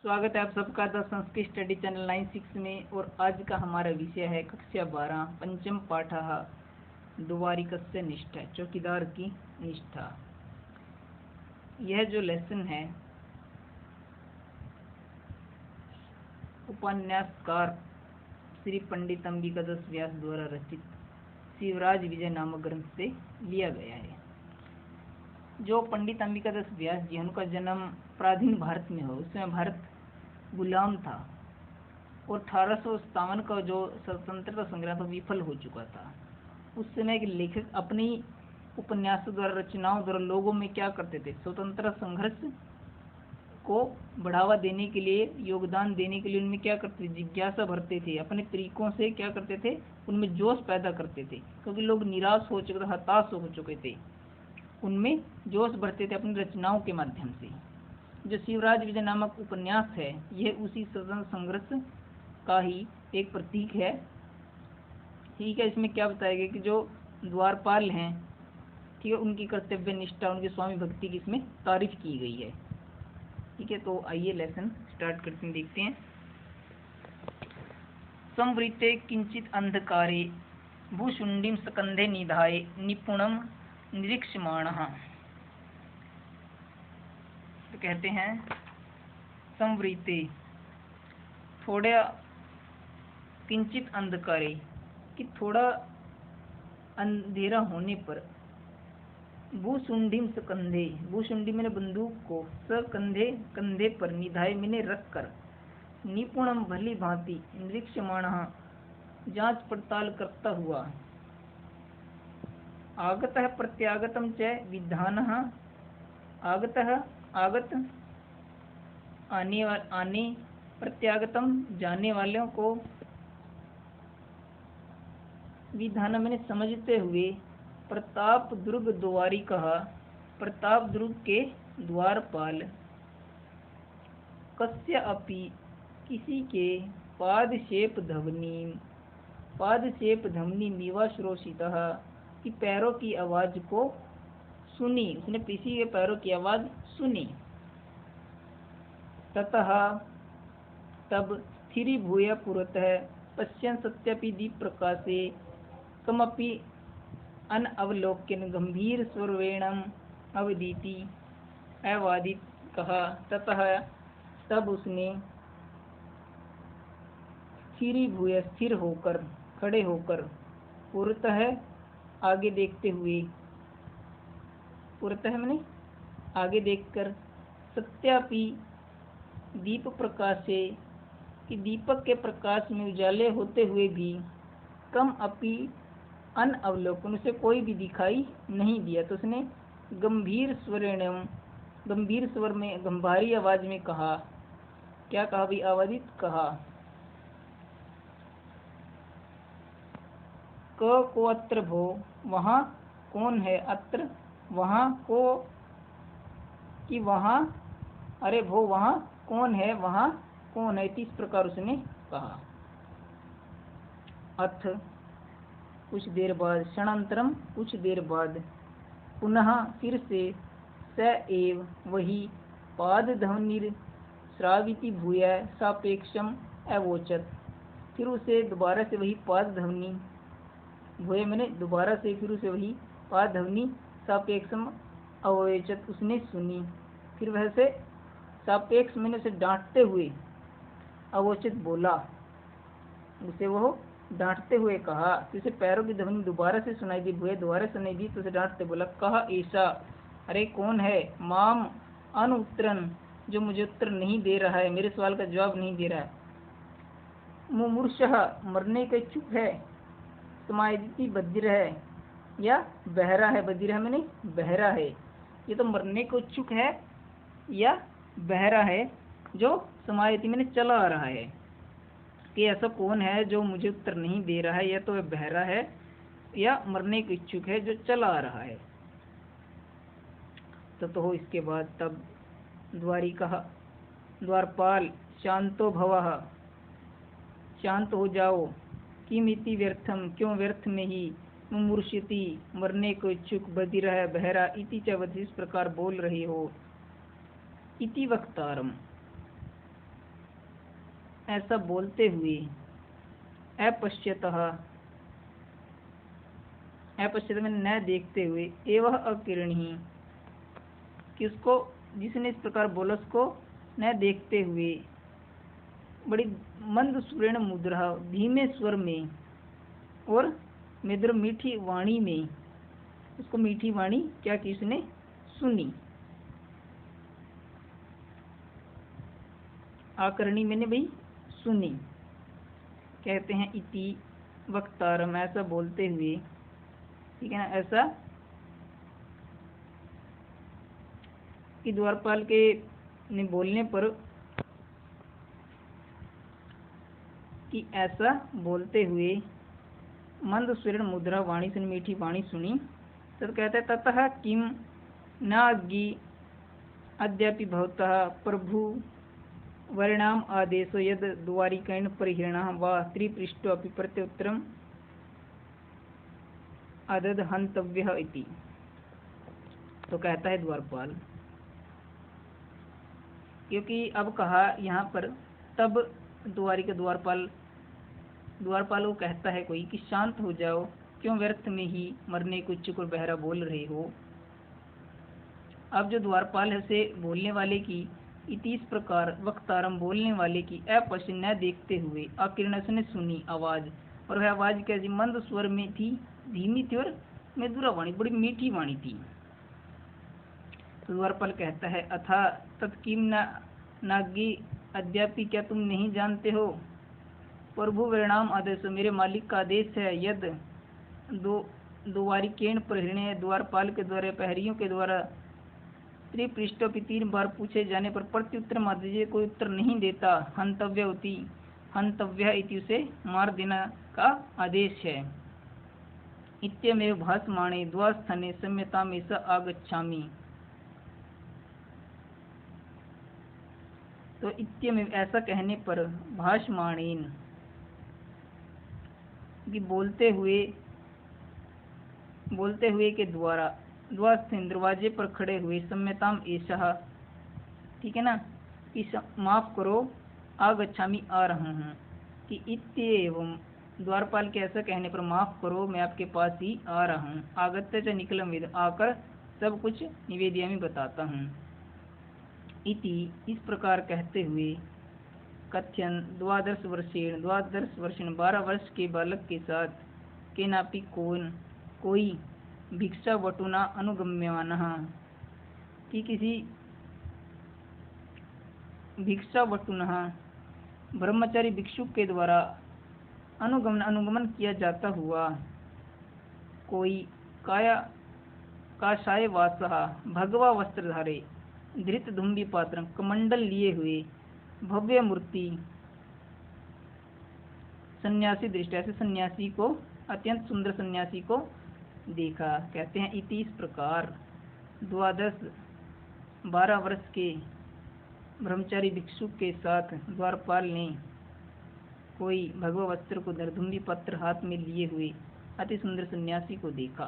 स्वागत है आप सबका द संस्कृत स्टडी चैनल 96 में। और आज का हमारा विषय है कक्षा 12 पंचम पाठ द्वारिकस्य निष्ठा, चौकीदार की निष्ठा। यह जो लेसन है उपन्यासकार श्री पंडित अंबिकादास व्यास द्वारा रचित शिवराज विजय नामक ग्रंथ से लिया गया है। जो पंडित अंबिकादास व्यास जी, उनका जन्म प्राचीन भारत में हो। उसमें भारत गुलाम था और 1857 का जो स्वतंत्रता संग्राम था विफल हो चुका था। उस समय के लेखक अपनी उपन्यासों द्वारा, रचनाओं द्वारा लोगों में क्या करते थे, स्वतंत्रता संघर्ष को बढ़ावा देने के लिए, योगदान देने के लिए उनमें क्या करते थे, जिज्ञासा भरते थे। अपने तरीकों से क्या करते थे, उनमें जोश पैदा करते थे, क्योंकि लोग निराश हो चुके थे, हताश हो चुके थे। उनमें जोश भरते थे अपनी रचनाओं के माध्यम से। जो शिवराज विजय नामक उपन्यास है, यह उसी स्वतंत्र संघर्ष का ही एक प्रतीक है। ठीक है, इसमें क्या बताया गया कि जो द्वारपाल हैं, ठीक है, उनकी कर्तव्य निष्ठा, उनकी स्वामी भक्ति की इसमें तारीफ की गई है। ठीक है, तो आइए लेसन स्टार्ट करते हैं, देखते हैं। संवृते किंचित अंधकारे भूशुंडीम स्कंधे निधाय निपुणम निरीक्षमाणः। तो कहते हैं संवृते, थोड़ा, किंचित अंधकारे, कि थोड़ा अंधेरा होने पर, भूसुंडीम स्कंधे, भूसुंडी मैंने बंदूक को, कंधे, कंधे पर, निधाय मैंने रख कर, निपुणम भली भांति, निरीक्षमाणः जांच पड़ताल करता हुआ, आगतः प्रत्यागतम च विधानः, आगतः आगत आने, प्रत्यागतम जाने वालों को, विधान मैंने समझते हुए, प्रताप दुर्ग द्वारी कहा, प्रताप दुर्ग के द्वारपाल, कस्य अपि किसी के, पादशेप धवनी, पादशेप धवनी निवाश्रोषितः कि पैरों की आवाज को सुनी, उसने किसी के पैरों की आवाज सुनी। ततः तब स्थिरीभूय पुरतः पश्यन् सत्यपि दीप प्रकाशे कमपि अनवलोक्यन् गंभीर स्वरेण अवदीति, अवादित कहा। ततः तब उसने स्थिरीभूय, स्थिर होकर, खड़े होकर, पुरतः आगे देखते हुए, पुरतः मैंने आगे देखकर, सत्यापि दीप प्रकाशे कि दीपक के प्रकाश में उजाले होते हुए भी, कम अपि अनअवलोकन, उसे कोई भी दिखाई नहीं दिया। तो उसने गंभीर स्वरेण, गंभीर स्वर में, गंभारी आवाज में कहा। क्या कहा भाई? आवादित कहा। को अत्र भो, वहाँ कौन है, अत्र वहाँ, को कि वहाँ, अरे भो वहाँ कौन है, वहाँ कौन है, इस प्रकार उसने कहा। अथ कुछ देर बाद, क्षणांतरम कुछ देर बाद, पुनः फिर से, स एव वही, पाद ध्वनिर श्राविति भूय सापेक्षम अवोचत, फिर उसे दोबारा से वही पाद ध्वनि, भूय मैंने दोबारा से, फिर उसे वही पाद ध्वनि, सापेक्षम अवोचत, उसने सुनी। फिर वह से सापेक्ष मैंने उसे डांटते हुए, अवोचित बोला, उसे वो डांटते हुए कहा। तो उसे पैरों की ध्वनि दोबारा से सुनाई दी, भूय दोबारा सुनाई दी, तो उसे डांटते बोला, कहा ऐसा, अरे कौन है, माम अनुत्तरन, जो मुझे उत्तर नहीं दे रहा है, मेरे सवाल का जवाब नहीं दे रहा है, मुमूर्षः मरने के इच्छुक है, समायिति बधिर है या बहरा है, बधिर है मैंने बहरा है, ये तो मरने को इच्छुक है या बहरा है, जो समायिति मैंने चला आ रहा है, कि ऐसा कौन है जो मुझे उत्तर नहीं दे रहा है, या तो वह बहरा है या मरने को इच्छुक है जो चला आ रहा है। तो इसके बाद तब द्वारिका, द्वारपाल, शांतो भवः, शांत हो जाओ, किमिति व्यर्थम, क्यों व्यर्थ में ही, मुमूर्षिति मरने को इच्छुक, बधिर है बहरा, इति च वधि, इस प्रकार बोल रही हो। इति वक्तारम, ऐसा बोलते हुए अपश्यतः में न देखते हुए एवं अकिरणी कि उसको जिसने इस प्रकार बोला उसको न देखते हुए बड़ी मंद सुरेण मुद्रा धीमे स्वर में और मधुर मीठी वाणी में उसको मीठी वाणी क्या की उसने सुनी। आकरणी मैंने भाई सुनी। कहते हैं इति वक्तारम ऐसा बोलते हुए, ठीक है ना, ऐसा कि द्वारपाल के ने बोलने पर कि ऐसा बोलते हुए मंद स्वर्ण मुद्रा वाणी सुन मीठी वाणी सुनी। तब कहते हैं ततः किम नाज्ञी अद्यापि भवतः प्रभु वर्णाम आदेशो यद द्वारिकैन परिहृणः वा त्रिपृष्ठो अपि प्रत्युत्तरम अदद हंतव्यः इति। तो कहता है द्वारपाल, क्योंकि अब कहा यहाँ पर, तब द्वारपाल को कहता है कोई कि शांत हो जाओ, क्यों व्यर्थ में ही मरने को इच्छुक और बहरा बोल रहे हो। अब जो द्वारपाल है से बोलने वाले की इस प्रकार वक्तारम बोलने वाले की अपश्य न देखते हुए अकिरणस ने सुनी आवाज, और वह आवाज कैसी मंद स्वर में थी, धीमी थी और मधुरा वाणी बड़ी मीठी वाणी थी। तो द्वारपाल कहता है अथा तत्किम नागी अद्यापि क्या तुम नहीं जानते हो, प्रभु परिणाम आदेश मेरे मालिक का आदेश है, यद द्वारिकेण प्रहृणे द्वारपाल के द्वारा प्रहरियों के द्वारा त्रिपृष्ठों की 3 बार पूछे जाने पर प्रत्युत्तर माध्यम कोई उत्तर नहीं देता, हंतव्य इति उसे मार देना का आदेश है। इत्यमेव भासमाणे द्वास्थाने सम्यता में स आगच्छामि। तो इत्यमेव ऐसा कहने पर भासमाणेन कि बोलते हुए के द्वारा द्वास्थान दरवाजे पर खड़े हुए सम्यताम ऐसा, ठीक है ना, कि माफ करो आगच्छामि आ रहा हूँ, कि इत्येवं द्वारपाल के ऐसा कहने पर माफ करो मैं आपके पास ही आ रहा हूँ, आगत्य च निकलम वेद आकर सब कुछ निवेदिया में बताता हूँ। इति इस प्रकार कहते हुए कथ्यन 12 वर्षेण 12 वर्ष के बालक के साथ केनापि कोई भिक्षा वटुना अनुगम्यमानः, कि किसी भिक्षा वटुना ब्रह्मचारी भिक्षुक के द्वारा अनुगमन किया जाता हुआ कोई काषाय वासः भगवा वस्त्रधारे धृत धुम्बी पात्र कमंडल लिए हुए भव्य मूर्ति सन्यासी दृष्टि, ऐसे सन्यासी को, अत्यंत सुंदर सन्यासी को देखा। कहते हैं इति इस प्रकार 12 वर्ष के ब्रह्मचारी भिक्षुक के साथ द्वारपाल ने कोई भगवा वस्त्र को धरधुम्बी पत्र हाथ में लिए हुए अति सुंदर सन्यासी को देखा।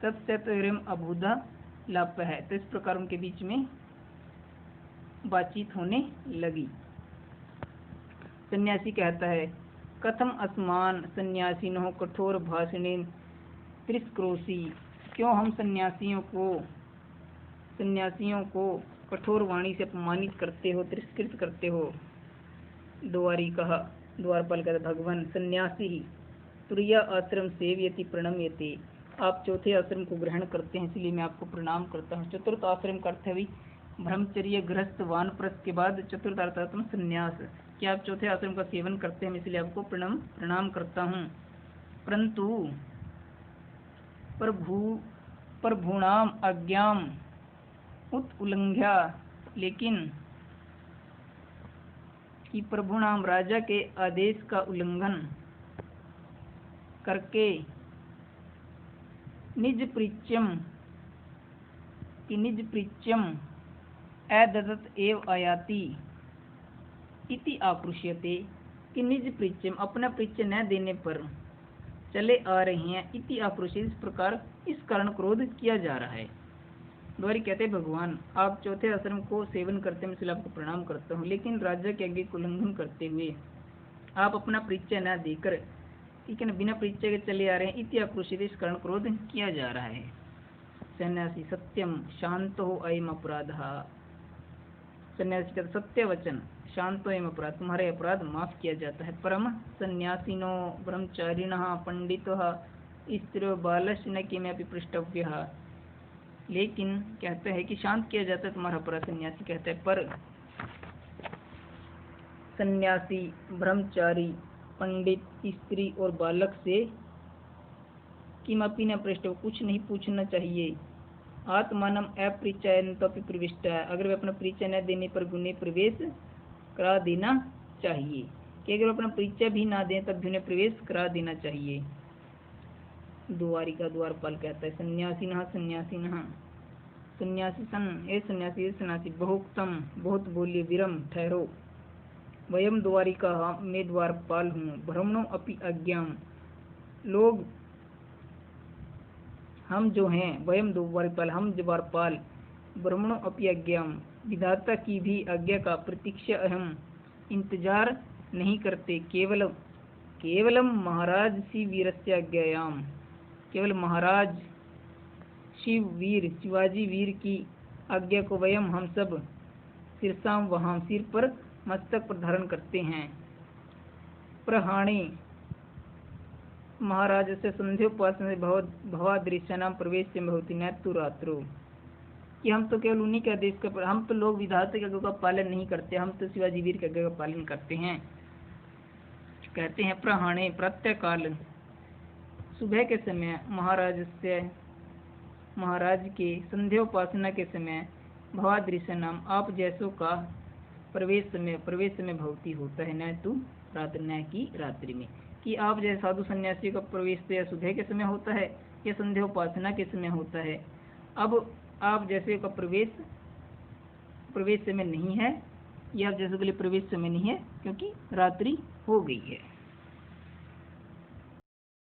तत्सत्यम अभुधा लाप है। तो इस प्रकार उनके बीच में बातचीत होने लगी। सन्यासी कहता है कथम अस्मान सन्यासिनो कठोर भाषणे तिरस्करोषि, क्यों हम सन्यासियों को कठोर वाणी से अपमानित करते हो, तिरस्कृत करते हो। द्वारपाल कहता भगवान सन्यासी ही तुरीय आश्रम सेव्यति प्रणम्यते, आप चौथे आश्रम को ग्रहण करते हैं इसलिए मैं आपको प्रणाम करता हूँ। चतुर्थ आश्रम का अर्थ है भी ब्रह्मचर्य गृहस्थ वानप्रस्थ के बाद चतुर्थ अर्थात संन्यास, कि आप चौथे आश्रम का सेवन करते हैं इसलिए आपको प्रणाम करता हूँ। परंतु प्रभुणाम आज्ञाम उत उल्लंघ्या, लेकिन कि प्रभुणाम राजा के आदेश का उल्लंघन करके निज प्रीच्यम अददत एव आयाति इति आक्रुष्यते, कि निज प्रीच्यम अपना प्रीच्य न देने पर चले आ रहे हैं, इति आक्रुष्य इस प्रकार इस कारण क्रोध किया जा रहा है। द्वारी कहते भगवान, आप चौथे आश्रम को सेवन करते मैं इसलिए आपको प्रणाम करता हूँ, लेकिन राजा के आज्ञा को उल्लंघन करते हुए आप अपना परिचय न देकर, ठीक है ना, बिना परिचय के चले आ रहे हैं। इति आक्रोशित, इस कारण क्रोध किया जा रहा है। सन्यासी सत्यम शांतो अयम अपराध। सन्यासी का सत्य वचन, शांतो अयम अपराध, तुम्हारे अपराध माफ किया जाता है। परम सन्यासिनो ब्रह्मचारिणः पंडितः स्त्रियो बालस्य न किमपि पृष्टव्यः। लेकिन कहता है कि शांत किया जाता है तुम्हारा अपराध। सन्यासी कहता है पर सन्यासी, ब्रह्मचारी, पंडित, स्त्री और बालक से किमपि न पृष्ठ, कुछ नहीं पूछना चाहिए। आत्मानम अपरिचयन तो प्रविष्ट, अगर वे अपना परिचय न देने पर उन्हें प्रवेश करा देना चाहिए, कि अगर अपना परिचय भी ना दें तब भी उन्हें प्रवेश करा देना चाहिए। द्वारिका द्वारपाल कहता है सन्यासिनः सन्यासिनः, सन्यासी सन, ए सन्यासी, ए सन्यासी, बहुक्तम, बहुत बोलिए, विरम, ठहरो। वयम द्वारिका, मैं द्वारपाल हूँ, ब्रह्मणो अपि अज्ञाम, लोग हम जो हैं, वयम द्वारपाल, हम द्वारपाल, ब्रह्मणो अपि अज्ञाम, विधाता की भी आज्ञा का प्रतीक्षा अहम, इंतजार नहीं करते, केवलम महाराज शिव वीरस्य आज्ञायाम, केवल महाराज शिव वीर, शिवाजी वीर की आज्ञा को वयम, हम सब, सिरसाम, वहां, सिर पर, मस्तक पर धारण करते हैं। प्रहाणे, महाराज से संध्योपासन भवादृश्य नाम प्रवेश से भवती न तु रात्रो, कि हम तो केवल उन्हीं के आदेश का, हम तो लोग विधाता की आज्ञा का पालन नहीं करते, हम तो शिवाजी वीर की आज्ञा का पालन करते हैं। कहते हैं प्रहाणे, प्रातः काल, सुबह के समय, महाराज के संध्योपासना के समय, भवादृश्य नाम, आप जैसों का प्रवेश समय भवती होता है, न तु रात्र, न की रात्रि में, कि आप जैसे साधु सन्यासी का प्रवेश तो या सुबह के समय होता है या संध्योपासना के समय होता है। अब आप जैसे का प्रवेश समय नहीं है, या आप जैसे के लिए प्रवेश समय नहीं है, क्योंकि रात्रि हो गई है।